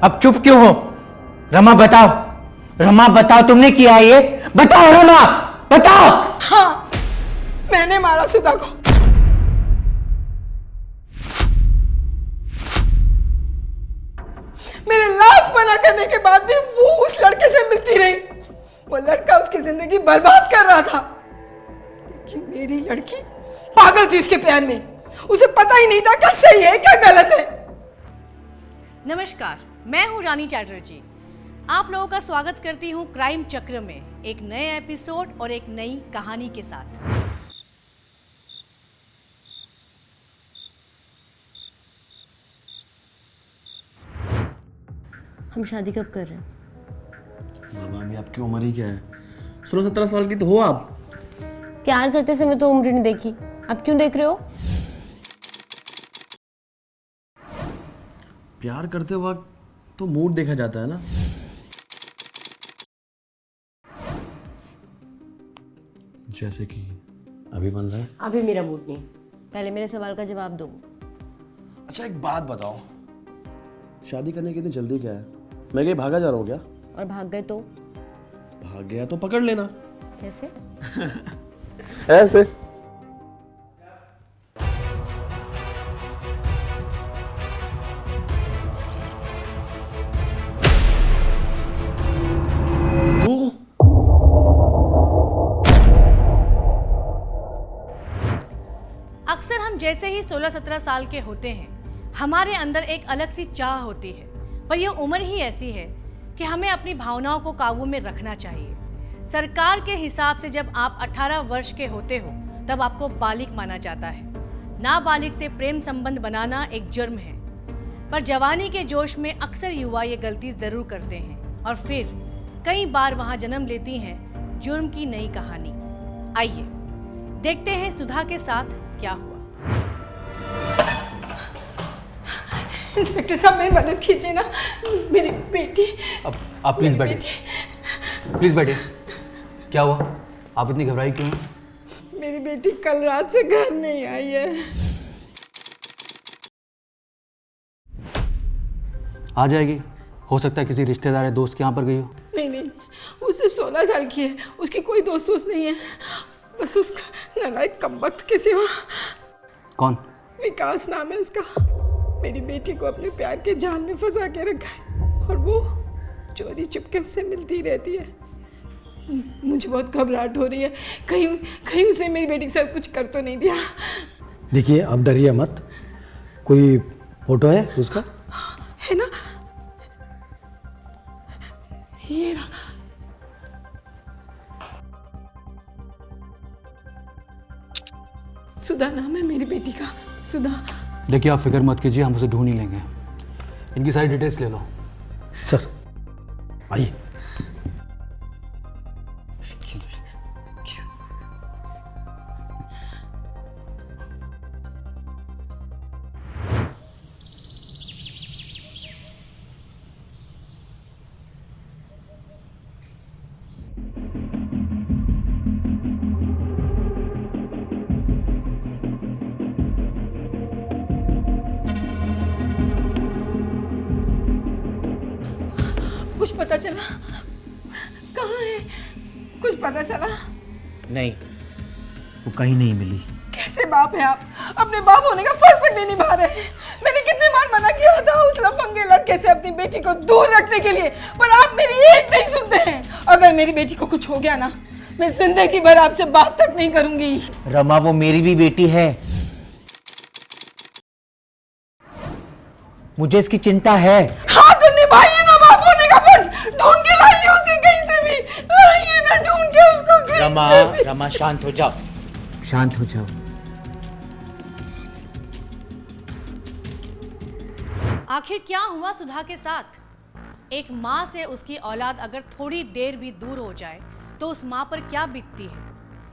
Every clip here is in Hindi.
अब चुप क्यों हो? रमा बताओ, रमा बताओ, तुमने किया है ये? बताओ रमा, बताओ। हाँ, मैंने मारा सुधा को। मेरे लाख मना करने के बाद भी वो उस लड़के से मिलती रही। वो लड़का उसकी जिंदगी बर्बाद कर रहा था, लेकिन मेरी लड़की पागल थी उसके प्यार में। उसे पता ही नहीं था क्या सही है क्या गलत है। नमस्कार, मैं हूं रानी चैटर्जी। आप लोगों का स्वागत करती हूं क्राइम चक्र में एक नए एपिसोड और एक नई कहानी के साथ। हम शादी कब कर रहे हैं? मामा अभी आपकी उम्र ही क्या है? 16-17 साल की तो हो आप। प्यार करते समय तो उम्र नहीं देखी, अब क्यों देख रहे हो? प्यार करते वक्त तो मूड देखा जाता है ना। जैसे कि अभी बन रहा है। अभी मेरा मूड नहीं, पहले मेरे सवाल का जवाब दो। अच्छा एक बात बताओ, शादी करने की इतनी जल्दी क्या है? मैं कहीं भागा जा रहा हूँ क्या? और भाग गए तो? भाग गया तो पकड़ लेना। कैसे? ऐसे। तू अक्सर हम जैसे ही 16-17 साल के होते हैं, हमारे अंदर एक अलग सी चाह होती है, पर यह उम्र ही ऐसी है कि हमें अपनी भावनाओं को काबू में रखना चाहिए। सरकार के हिसाब से जब आप 18 वर्ष के होते हो तब आपको बालिग माना जाता है। नाबालिग से प्रेम संबंध बनाना एक जुर्म है, पर जवानी के जोश में अक्सर युवा ये गलती जरूर करते हैं और फिर कई बार वहां जन्म लेती हैं जुर्म की नई कहानी। आइए देखते हैं सुधा के साथ क्या हुआ। इंस्पेक्टर साहब मेरी मदद कीजिए ना, मेरी बेटी। अब प्लीज बैठिए, प्लीज बैठिए। क्या हुआ? आप इतनी घबराई क्यों हैं? मेरी बेटी कल रात से घर नहीं आई है। आ जाएगी, हो सकता है किसी रिश्तेदार या दोस्त के यहाँ पर गई हो। नहीं नहीं, वो सिर्फ 16 साल की है, उसकी कोई दोस्त वोस्त नहीं है, बस उसका नालायक कमबख्त के सिवा। कौन? विकास नाम है उसका। मेरी बेटी को अपने प्यार के जाल में फंसा के रखा है और वो चोरी चुपके उससे मिलती रहती है। मुझे बहुत घबराहट हो रही है, कहीं उसने मेरी बेटी के साथ कुछ कर तो नहीं दिया। देखिए अब डरिए मत, कोई फोटो है उसका? है ना, ये रहा। सुधा नाम है मेरी बेटी का, सुधा। देखिए आप फिक्र मत कीजिए, हम उसे ढूंढ ही लेंगे। इनकी सारी डिटेल्स ले लो। सर आइए। कुछ पता चला? कहाँ है? कुछ पता चला? नहीं, वो कहीं नहीं मिली। कैसे बाप है आप, अपने बाप होने का फर्ज तक नहीं निभा रहे। मैंने कितनी बार मना किया था उस लफंगे लड़के से अपनी बेटी को दूर रखने के लिए, पर आप मेरी एक नहीं सुनते हैं। अगर मेरी बेटी को कुछ हो गया ना, मैं जिंदगी भर आपसे बात तक नहीं करूंगी। रमा वो मेरी भी बेटी है, मुझे इसकी चिंता है। हाँ तो निभाइए ना बाप होने का फर्ज, ढूंढ के लाइए उसे कहीं से भी, लाइए ना ढूंढ के उसको कहीं रमा, से भी। रमा शांत हो जाओ, शांत हो जाओ। आखिर क्या हुआ सुधा के साथ? एक माँ से उसकी औलाद अगर थोड़ी देर भी दूर हो जाए तो उस माँ पर क्या बीतती है,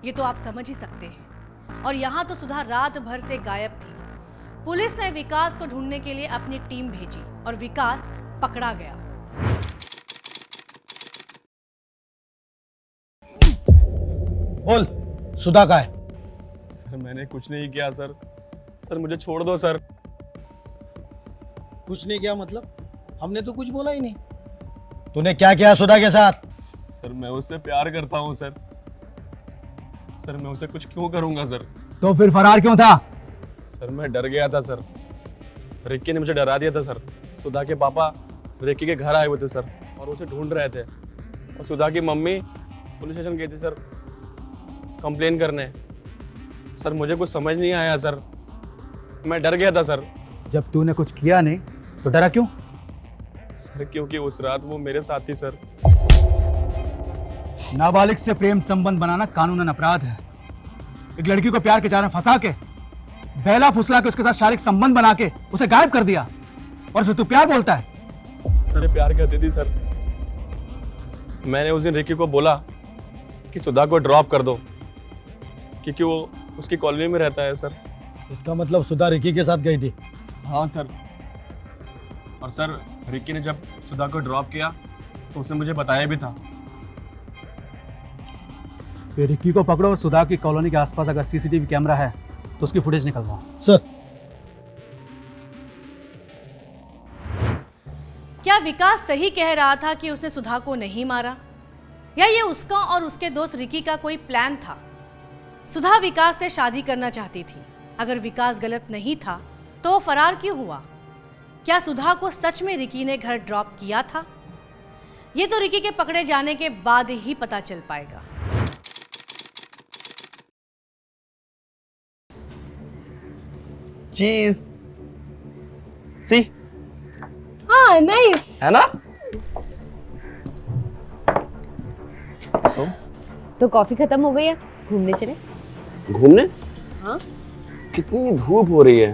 ये तो आप समझ ही सकते हैं। और यहाँ तो सुधा रात भर से गायब थी। पुलिस ने विकास को ढूंढने के लिए अपनी टीम भेजी और विकास पकड़ा गया। बोल, सुधा का है? सर मैंने कुछ नहीं किया सर, सर मुझे छोड़ दो सर। कुछ नहीं किया मतलब? हमने तो कुछ बोला ही नहीं। तूने क्या किया सुधा के साथ? सर मैं उससे प्यार करता हूँ सर। सर मैं उसे कुछ क्यों करूँगा सर? तो फिर फरार क्यों था? सर मैं डर गया था सर। रिक्की ने मुझे डरा दिया था सर। सुधा के पापा रिक्की के घर आए हुए थे सर और उसे ढूंढ रहे थे। और सुधा की मम्मी पुलिस स्टेशन गई थी सर कंप्लेन करने। सर मुझे कुछ समझ नहीं आया सर, मैं डर गया था सर। जब तूने कुछ किया नहीं तो डरा क्यों? सर क्योंकि उस रात वो मेरे साथ थी सर। नाबालिग से प्रेम संबंध बनाना कानूनन अपराध है। एक लड़की को प्यार के जाल में फंसा के, बहला फुसला के उसके साथ शारीरिक संबंध बना के उसे गायब कर दिया और उसे तू प्यार बोलता है? सर प्यार करती थी सर। मैंने उस दिन रिक्की को बोला कि सुधा को ड्रॉप कर दो क्योंकि वो उसकी कॉलोनी में रहता है सर। इसका मतलब सुधा रिकी के साथ गई थी? हाँ सर। और सर रिक्की ने जब सुधा को ड्रॉप किया तो उसने मुझे बताया भी था। फिर रिक्की को पकड़ो और सुधा की कॉलोनी के आसपास अगर सीसीटीवी कैमरा है तो उसकी फुटेज निकलवाओ। सर क्या विकास सही कह रहा था कि उसने सुधा को नहीं मारा, या ये उसका और उसके दोस्त रिकी का कोई प्लान था? सुधा विकास से शादी करना चाहती थी। अगर विकास गलत नहीं था तो वो फरार क्यों हुआ? क्या सुधा को सच में रिकी ने घर ड्रॉप किया था? ये तो रिकी के पकड़े जाने के बाद ही पता चल पाएगा। चीज सी हाँ नाइस। है ना? सो तो कॉफी खत्म हो गई है, घूमने चले? घूमने? हाँ। कितनी धूप हो रही है,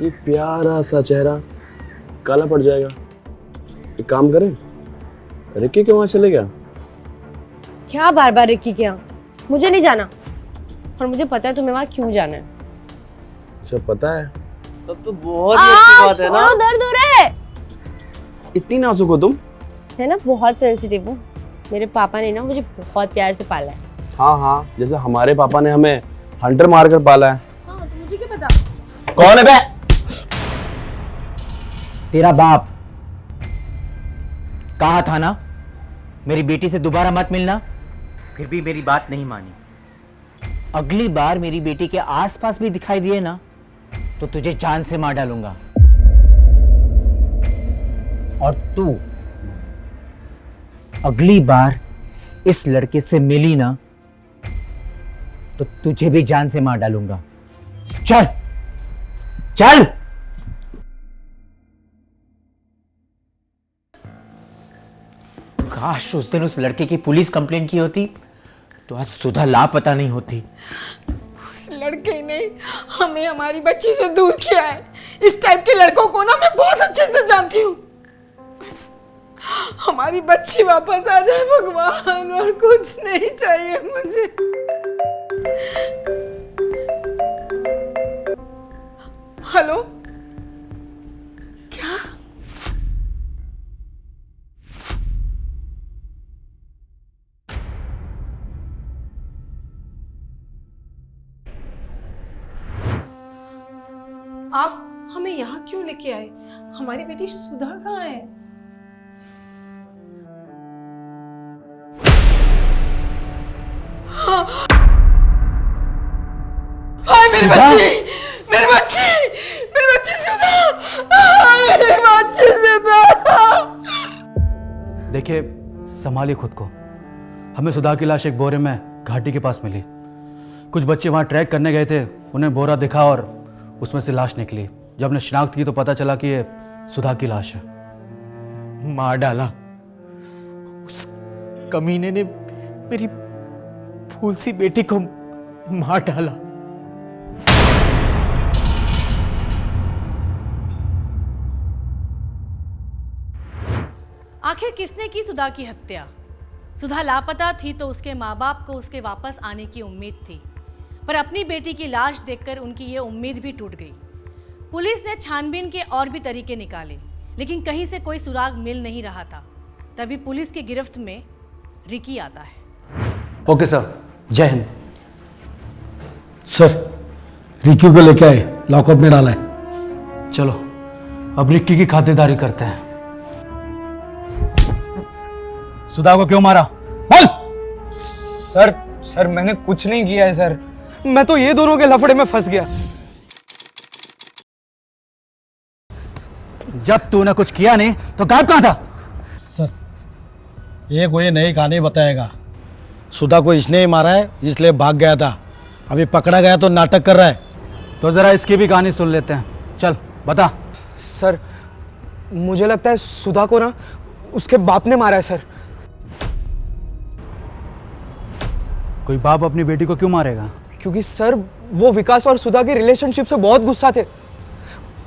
ये प्यारा सा चेहरा काला पड़ जाएगा। एक काम करें, रिक्की के वहां चले गया? क्या बार बार रिक्की के यहाँ? मुझे नहीं जाना, और मुझे पता है तुम्हें वहाँ क्यों जाना है। अच्छा पता है? तब तो बहुत ही अच्छी बात है ना। छोड़ो, दर्द हो रहा है। इतनी नाजुक हो तुम? है ना, बहुत सेंसिटिव हूँ। मेरे पापा ने ना मुझे बहुत प्यार से पाला है। हाँ हाँ, जैसे हमारे पापा ने हमें हंटर मारकर पाला है। हाँ, तो मुझे क्या पता? कौन है बे? तेरा बाप। कहा था ना मेरी बेटी से दोबारा मत मिलना, फिर भी मेरी बात नहीं मानी। अगली बार मेरी बेटी के आसपास भी दिखाई दिए ना तो तुझे जान से मार डालूंगा। और तू अगली बार इस लड़के से मिली ना तो तुझे भी जान से मार डालूंगा। चल चल। काश उस दिन उस लड़के की पुलिस कंप्लेंट की होती तो आज सुधा लापता नहीं होती। उस लड़के ने हमें हमारी बच्ची से दूर किया है। इस टाइप के लड़कों को ना मैं बहुत अच्छे से जानती हूँ। बस हमारी बच्ची वापस आ जाए भगवान, और कुछ नहीं चाहिए मुझे। हेलो, क्या? आप हमें यहाँ क्यों लेके आए? हमारी बेटी सुधा कहाँ है? हाय मेरी बच्ची, मेरी बच्ची, मेरी बच्ची सुधा, मेरी बच्ची सुधा। देखिए, संभालिए खुद को। हमें सुधा की लाश एक बोरे में घाटी के पास मिली। कुछ बच्चे वहाँ ट्रैक करने गए थे, उन्हें बोरा दिखा और उसमें से लाश निकली। जब हमने शिनाख्त की तो पता चला कि ये सुधा की लाश है। मार डाला उस कमीने ने, मेरी फूल सी बेटी को मार डाला। आखिर किसने की सुधा की हत्या? सुधा लापता थी तो उसके माँ बाप को उसके वापस आने की उम्मीद थी, पर अपनी बेटी की लाश देखकर उनकी ये उम्मीद भी टूट गई। पुलिस ने छानबीन के और भी तरीके निकाले, लेकिन कहीं से कोई सुराग मिल नहीं रहा था। तभी पुलिस की गिरफ्त में रिकी आता है। ओके सर, जय हिंद। सर, रिकी को लेके आए, लॉकअप में डाला है। चलो अब रिक्की की खातिरदारी करते हैं। सुधा को क्यों मारा? बोल। सर सर मैंने कुछ नहीं किया है सर, मैं तो ये दोनों के लफड़े में फंस गया। जब तूने कुछ किया नहीं तो गायब कहाँ था? सर ये कोई नई कहानी बताएगा। सुधा को इसने ही मारा है इसलिए भाग गया था, अभी पकड़ा गया तो नाटक कर रहा है। तो जरा इसकी भी कहानी सुन लेते हैं। चल बता। सर मुझे लगता है सुधा को ना उसके बाप ने मारा है सर। कोई बाप अपनी बेटी को क्यों मारेगा? क्योंकि सर वो विकास और सुधा के रिलेशनशिप से बहुत गुस्सा थे,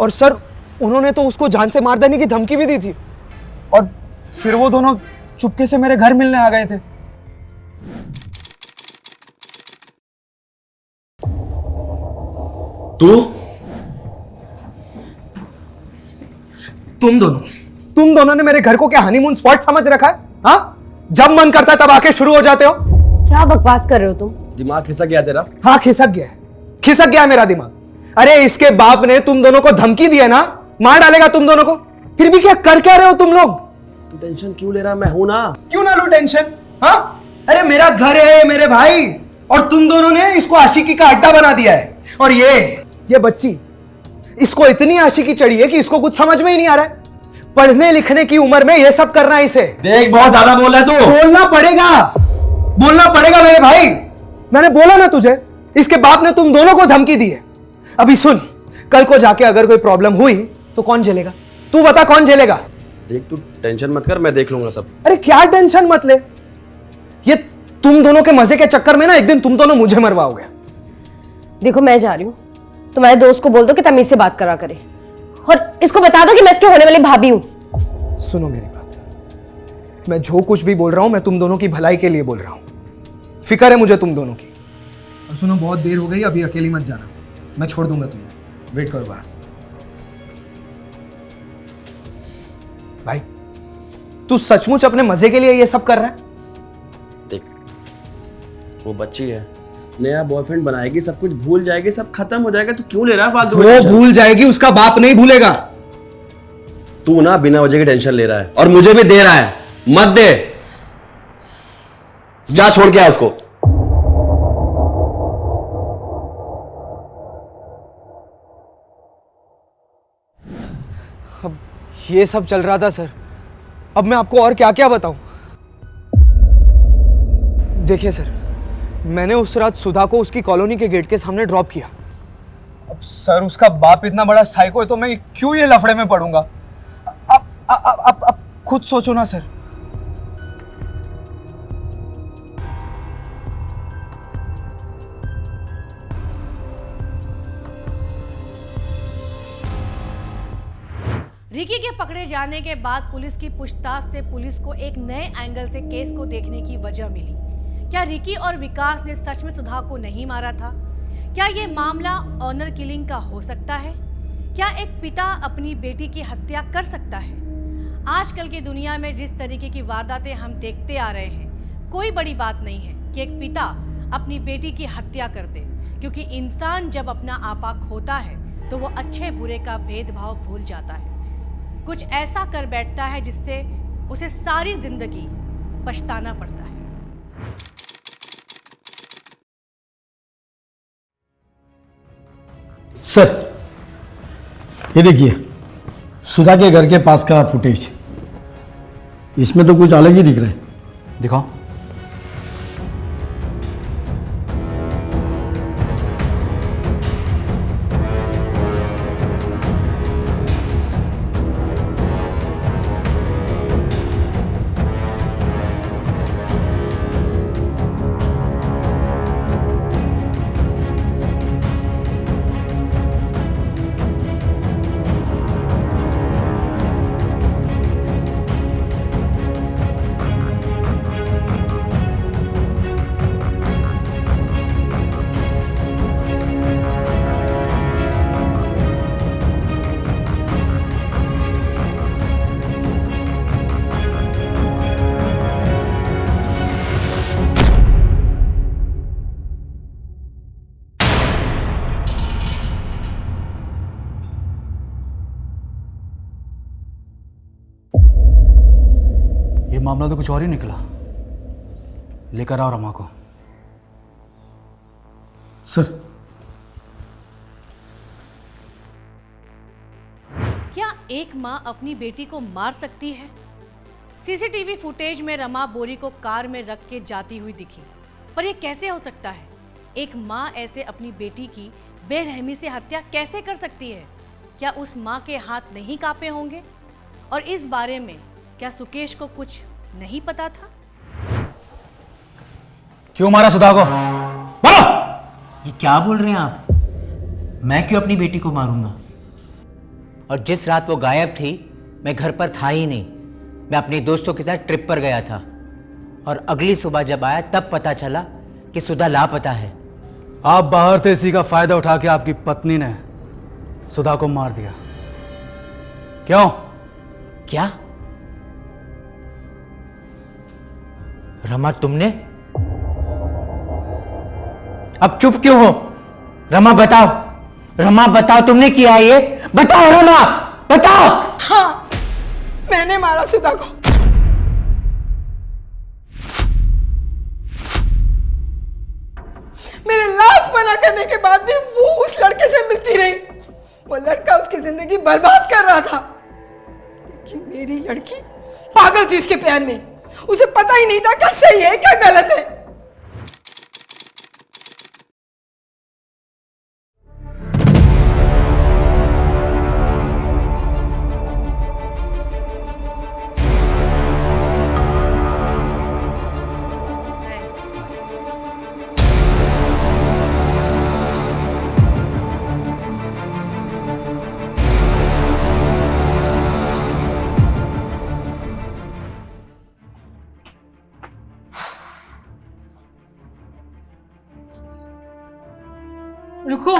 और सर उन्होंने तो उसको जान से मार देने की धमकी भी दी थी, और फिर वो दोनों चुपके से मेरे घर मिलने आ गए थे। तुम दोनों ने मेरे घर को क्या हनीमून स्पॉट समझ रखा है? हाँ, जब मन करता है तब आके शुरू हो जाते हो। क्या बकवास कर रहे हो तुम? दिमाग खिसक गया तेरा? हाँ खिसक गया है मेरा दिमाग। अरे इसके बाप ने तुम दोनों को धमकी दी है ना, मार डालेगा तुम दोनों को, फिर भी क्या कर क्या रहे हो तुम लोग? तू टेंशन क्यों ले रहा? मैं हूं ना। क्यों ना लो टेंशन? हाँ, अरे मेरा घर है मेरे भाई, और तुम दोनों ने इसको आशिकी का अड्डा बना दिया है। और ये बच्ची, इसको इतनी आशिकी चढ़ी है कि इसको कुछ समझ में ही नहीं आ रहा है। पढ़ने लिखने की उम्र में ये सब करना है इसे। देख बहुत ज्यादा बोल रहा है तू। बोलना पड़ेगा मेरे भाई। मैंने बोला ना तुझे, इसके बाप ने तुम दोनों को धमकी दी है। अभी सुन, कल को जाके अगर कोई प्रॉब्लम हुई तो कौन झेलेगा? तू बता कौन झेलेगा? देख तू टेंशन मत कर, मैं देख लूंगा सब। अरे क्या टेंशन मत ले, ये तुम दोनों के मजे के चक्कर में ना एक दिन तुम दोनों मुझे मरवाओगे। देखो मैं जा रही हूँ, तुम्हारे दोस्त को बोल दो कि तमीज से बात करा करे, और इसको बता दो कि मैं इसके होने वाली भाभी हूं। सुनो मेरी बात, मैं जो कुछ भी बोल रहा हूं मैं तुम दोनों की भलाई के लिए बोल रहा हूं। फिक्र है मुझे तुम दोनों की। और सुनो, बहुत देर हो गई, अभी अकेली मत जाना, मैं छोड़ दूंगा तुम्हें। वेट करो बाहर। भाई तू सचमुच अपने मजे के लिए ये सब कर रहा है? देख वो बच्ची है, नया बॉयफ्रेंड बनाएगी, सब कुछ भूल जाएगी, सब खत्म हो जाएगा, तू क्यों ले रहा है फालतू? वो भूल जाएगी, उसका बाप नहीं भूलेगा। तू ना बिना वजह की टेंशन ले रहा है, और मुझे भी दे रहा है। मत दे, जा छोड़ के आ उसको। अब ये सब चल रहा था सर, अब मैं आपको और क्या क्या बताऊं। देखिए सर, मैंने उस रात सुधा को उसकी कॉलोनी के गेट के सामने ड्रॉप किया। अब सर उसका बाप इतना बड़ा साइको है तो मैं क्यों ये लफड़े में पड़ूंगा? अब खुद सोचो ना सर। रिकी के पकड़े जाने के बाद पुलिस की पूछताछ से पुलिस को एक नए एंगल से केस को देखने की वजह मिली। क्या रिकी और विकास ने सच में सुधा को नहीं मारा था? क्या ये मामला ऑनर किलिंग का हो सकता है? क्या एक पिता अपनी बेटी की हत्या कर सकता है? आजकल की दुनिया में जिस तरीके की वारदातें हम देखते आ रहे हैं, कोई बड़ी बात नहीं है कि एक पिता अपनी बेटी की हत्या कर दे, क्योंकि इंसान जब अपना आपा खोता है तो वो अच्छे बुरे का भेदभाव भूल जाता है, कुछ ऐसा कर बैठता है जिससे उसे सारी जिंदगी पछताना पड़ता है। सर ये देखिए सुधा के घर के पास का फुटेज, इसमें तो कुछ अलग ही दिख रहा है। दिखाओ। ये मामला तो कुछ और ही निकला। लेकर आओ रमा को। सर क्या एक माँ अपनी बेटी को मार सकती है? सीसीटीवी फुटेज में रमा बोरी को कार में रख के जाती हुई दिखी, पर यह कैसे हो सकता है? एक माँ ऐसे अपनी बेटी की बेरहमी से हत्या कैसे कर सकती है? क्या उस माँ के हाथ नहीं कांपे होंगे? और इस बारे में क्या सुकेश को कुछ नहीं पता था? क्यों मारा सुधा को? बोलो। ये क्या बोल रहे हैं आप? मैं क्यों अपनी बेटी को मारूंगा? और जिस रात वो गायब थी मैं घर पर था ही नहीं। मैं अपने दोस्तों के साथ ट्रिप पर गया था और अगली सुबह जब आया तब पता चला कि सुधा लापता है। आप बाहर थे, इसी का फायदा उठा के आपकी पत्नी ने सुधा को मार दिया। क्यों? क्या? रमा तुमने? अब चुप क्यों हो? रमा बताओ, रमा बताओ, तुमने किया ये? बताओ रमा, बताओ। हाँ, मैंने मारा सुधा को। मेरे लाख मना करने के बाद भी वो उस लड़के से मिलती रही। वो लड़का उसकी जिंदगी बर्बाद कर रहा था, लेकिन मेरी लड़की पागल थी उसके प्यार में। उसे पता ही नहीं था क्या सही है क्या गलत है। रुको,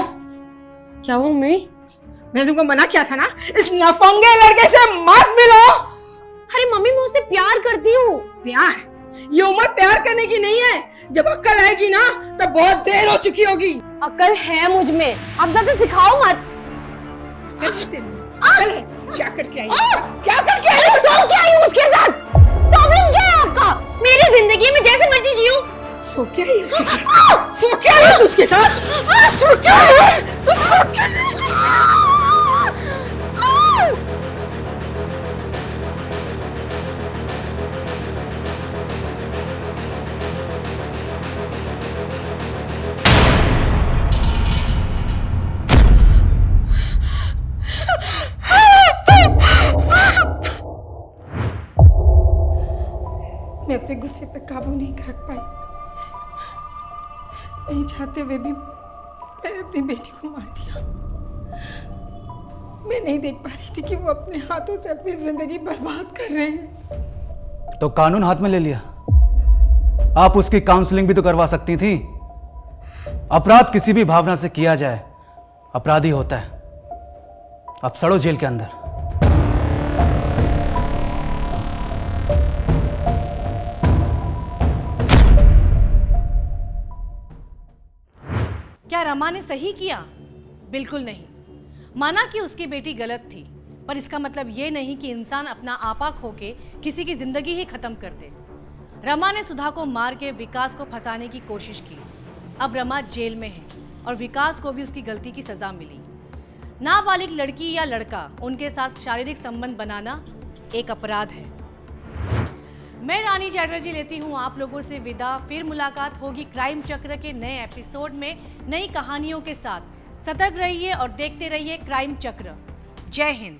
क्या हुआ मम्मी? मैंने तुमको मना किया था ना, इस लफंगे लड़के से मत मिलो। अरे मम्मी, मैं उससे प्यार करती हूँ। प्यार? ये उम्र प्यार करने की नहीं है। जब अक्ल आएगी ना तब बहुत देर हो चुकी होगी। अकल है मुझ में, आप ज्यादा सिखाओ मत। अकल है? क्या करके आई? क्या करके आई? सो क्या आई उसके साथ? प्रॉब्लम क्या है आपका? मेरी जिंदगी में जैसे मर्जी जियो। सो क्या है उसके साथ? सो क्या है उसके साथ? सो क्या है? तो सो क्या है? मैं अपने गुस्से पे काबू नहीं रख पाई। नहीं चाहते हुए भी मैंने अपनी बेटी को मार दिया। मैं नहीं देख पा रही थी कि वो अपने हाथों से अपनी जिंदगी बर्बाद कर रही है। तो कानून हाथ में ले लिया। आप उसकी काउंसलिंग भी तो करवा सकती थी। अपराध किसी भी भावना से किया जाए अपराधी होता है। अब सड़ो जेल के अंदर। क्या रमा ने सही किया? बिल्कुल नहीं। माना कि उसकी बेटी गलत थी, पर इसका मतलब ये नहीं कि इंसान अपना आपा खो के किसी की जिंदगी ही खत्म कर दे। रमा ने सुधा को मार के विकास को फंसाने की कोशिश की। अब रमा जेल में है और विकास को भी उसकी गलती की सजा मिली। नाबालिग लड़की या लड़का, उनके साथ शारीरिक संबंध बनाना एक अपराध है। मैं रानी चैटर्जी लेती हूँ आप लोगों से विदा। फिर मुलाकात होगी क्राइम चक्र के नए एपिसोड में नई कहानियों के साथ। सतर्क रहिए और देखते रहिए क्राइम चक्र। जय हिंद।